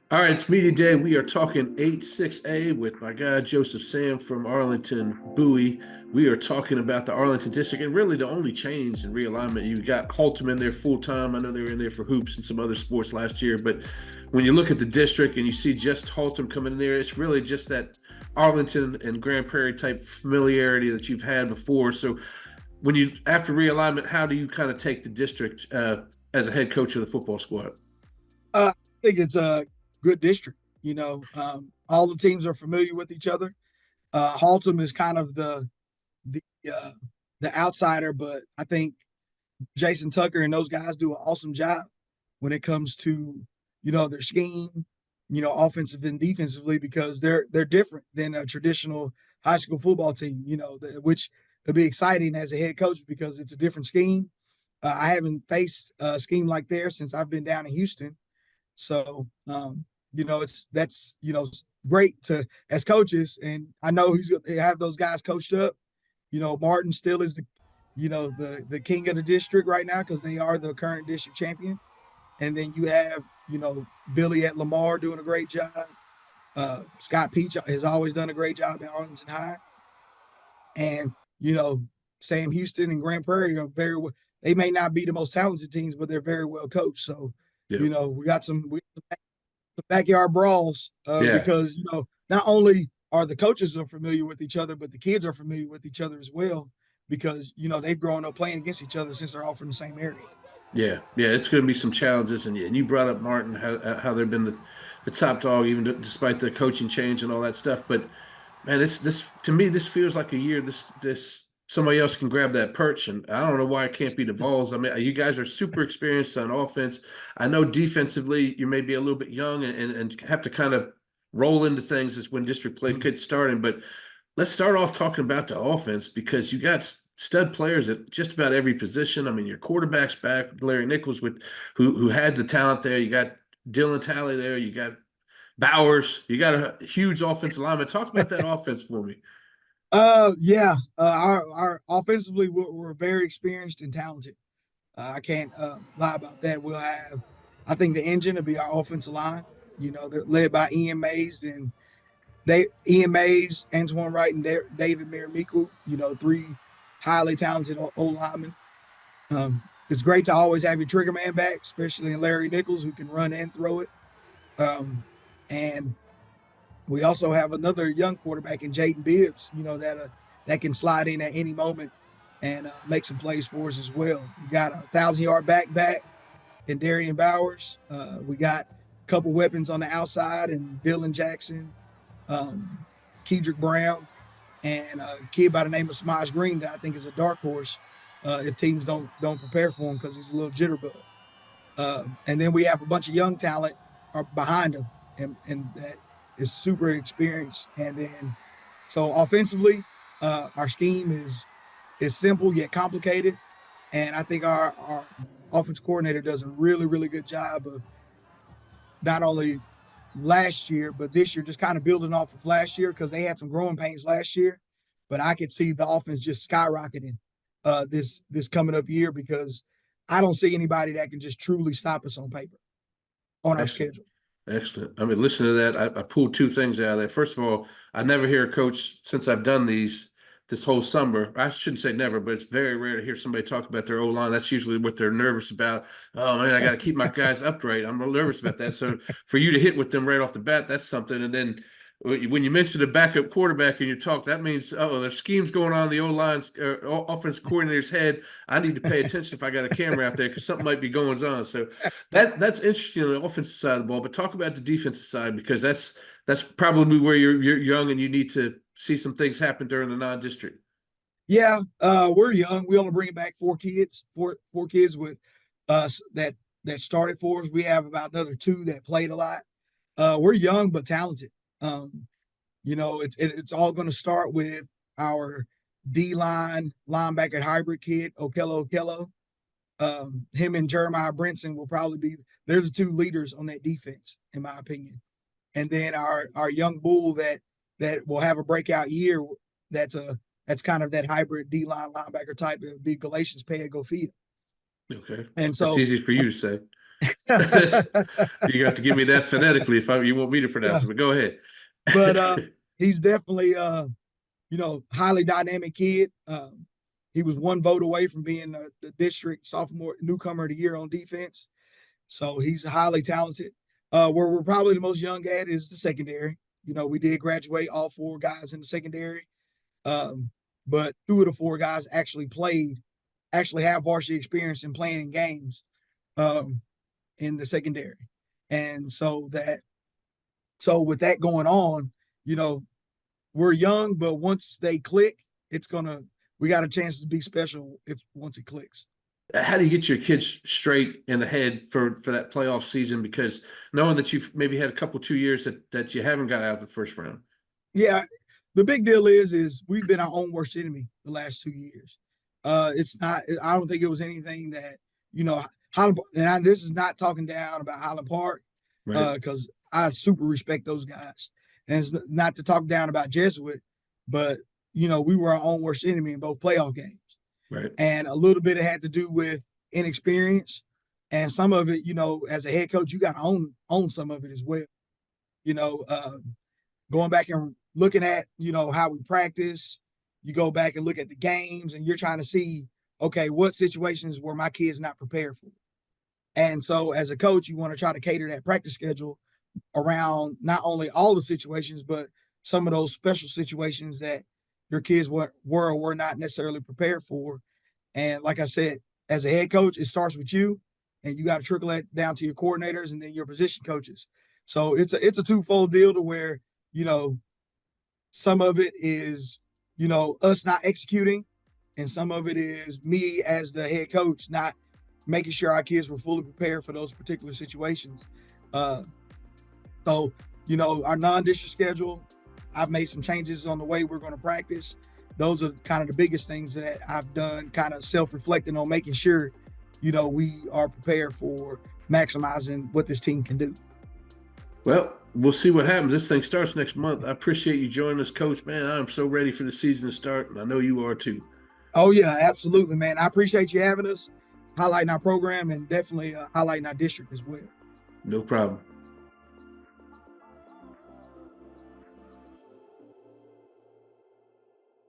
All right, it's media day. We are talking 8-6A with my guy Joseph Sam from Arlington, Bowie. We are talking about the Arlington district and really the only change in realignment. You got Haltom in there full time. I know they were in there for hoops and some other sports last year, but when you look at the district and you see just Haltom coming in there, it's really just that Arlington and Grand Prairie type familiarity that you've had before. So when you after realignment, how do you kind of take the district as a head coach of the football squad? I think it's a good district. All the teams are familiar with each other. Haltom is kind of the uh, the outsider, but I think Jason Tucker and those guys do an awesome job when it comes to their scheme, offensive and defensively because they're different than a traditional high school football team. Which will be exciting as a head coach because it's a different scheme. I haven't faced a scheme like theirs since I've been down in Houston. So, that's great to as coaches, and I know he's going to have those guys coached up. Martin still is the king of the district right now because they are the current district champion, and then you have Billy at Lamar doing a great job. Scott Peach has always done a great job at Arlington High, and Sam Houston and Grand Prairie are very well. They may not be the most talented teams, but they're very well coached. So, Yeah. we got some backyard brawls Yeah. because not only are the coaches are familiar with each other, but the kids are familiar with each other as well because they've grown up playing against each other since they're all from the same area. Yeah, yeah, it's going to be some challenges, and you brought up Martin, how they've been the top dog even despite the coaching change and all that stuff. But man, this to me this feels like a year this somebody else can grab that perch, and I don't know why it can't be the Vols. I mean, you guys are super experienced on offense. I know defensively you may be a little bit young and have to kind of roll into things as when district play gets started, but let's start off talking about the offense because you got stud players at just about every position. I mean, your quarterback's back, Larry Nichols, with who had the talent there. You got Dylan Talley there. You got Bowers. You got a huge offensive lineman. Talk about that offense for me. Yeah, our offensively we're very experienced and talented. I can't lie about that. I think the engine will be our offensive line. They're led by Ian Mays and Ian Mays, Antoine Wright, and David Miramiku. Three highly talented O linemen. It's great to always have your trigger man back, especially in Larry Nichols, who can run and throw it. And we also have another young quarterback in Jaden Bibbs. That can slide in at any moment and make some plays for us as well. We got a 1,000-yard back in Darian Bowers. We got a couple weapons on the outside and Dylan Jackson, Kedrick Brown, and a kid by the name of Smaj Green that I think is a dark horse if teams don't prepare for him because he's a little jitterbug. And then we have a bunch of young talent behind him, and that is super experienced. And then so offensively, our scheme is simple yet complicated, and I think our offense coordinator does a really good job of not only last year, but this year, just kind of building off of last year because they had some growing pains last year. But I could see the offense just skyrocketing this coming up year because I don't see anybody that can just truly stop us on paper on our Excellent. schedule. Excellent. I mean, listen to that. I pulled two things out of there. First of all, I never hear a coach since I've done these this whole summer. I shouldn't say never, but it's very rare to hear somebody talk about their O line. That's usually what they're nervous about. Oh man, I got to keep my guys upright. I'm real nervous about that. So for you to hit with them right off the bat, that's something. And then when you mention a backup quarterback in your talk, that means there's schemes going on in the O line's offense coordinator's head. I need to pay attention if I got a camera out there because something might be going on. So that's interesting on the offensive side of the ball. But talk about the defensive side because that's probably where you're young and you need to see some things happen during the non-district. Yeah, we're young. We only bring back four kids with us that started for us. We have about another two that played a lot. We're young but talented. It's all going to start with our D line linebacker hybrid kid, Okello. Him and Jeremiah Brinson will probably be they're the two leaders on that defense, in my opinion. And then our young bull that will have a breakout year. That's a that's kind of that hybrid D line linebacker type. It would be Galatians Payagofia. Okay, And that's so easy for you to say. You got to give me that phonetically if you want me to pronounce Yeah, it, but go ahead. but he's definitely highly dynamic kid. He was one vote away from being the district sophomore newcomer of the year on defense. So he's highly talented. Where we're probably the most young at is the secondary. We did graduate all four guys in the secondary. But two of the four guys actually have varsity experience in playing in games in the secondary. And so with that going on, we're young, but once they click, we got a chance to be special if once it clicks. How do you get your kids straight in the head for that playoff season? Because knowing that you've maybe had a couple 2 years that you haven't got out of the first round. Yeah, the big deal is we've been our own worst enemy the last 2 years. It's not. I don't think it was anything that Highland. And this is not talking down about Highland Park, Right. because I super respect those guys, and it's not to talk down about Jesuit, but we were our own worst enemy in both playoff games. Right. And a little bit it had to do with inexperience, and some of it, as a head coach, you got to own some of it as well. Going back and looking at how we practice, you go back and look at the games, and you're trying to see, okay, what situations were my kids not prepared for. And so as a coach, you want to try to cater that practice schedule around not only all the situations, but some of those special situations that your kids were or were not necessarily prepared for. And like I said, as a head coach, it starts with you, and you got to trickle that down to your coordinators and then your position coaches. So it's a twofold deal to where, some of it is, us not executing, and some of it is me as the head coach not making sure our kids were fully prepared for those particular situations. So, our non-district schedule, I've made some changes on the way we're going to practice. Those are kind of the biggest things that I've done, kind of self-reflecting on making sure, we are prepared for maximizing what this team can do. Well, we'll see what happens. This thing starts next month. I appreciate you joining us, Coach. Man, I'm so ready for the season to start, and I know you are too. Oh, yeah, absolutely, man. I appreciate you having us, highlighting our program, and definitely highlighting our district as well. No problem.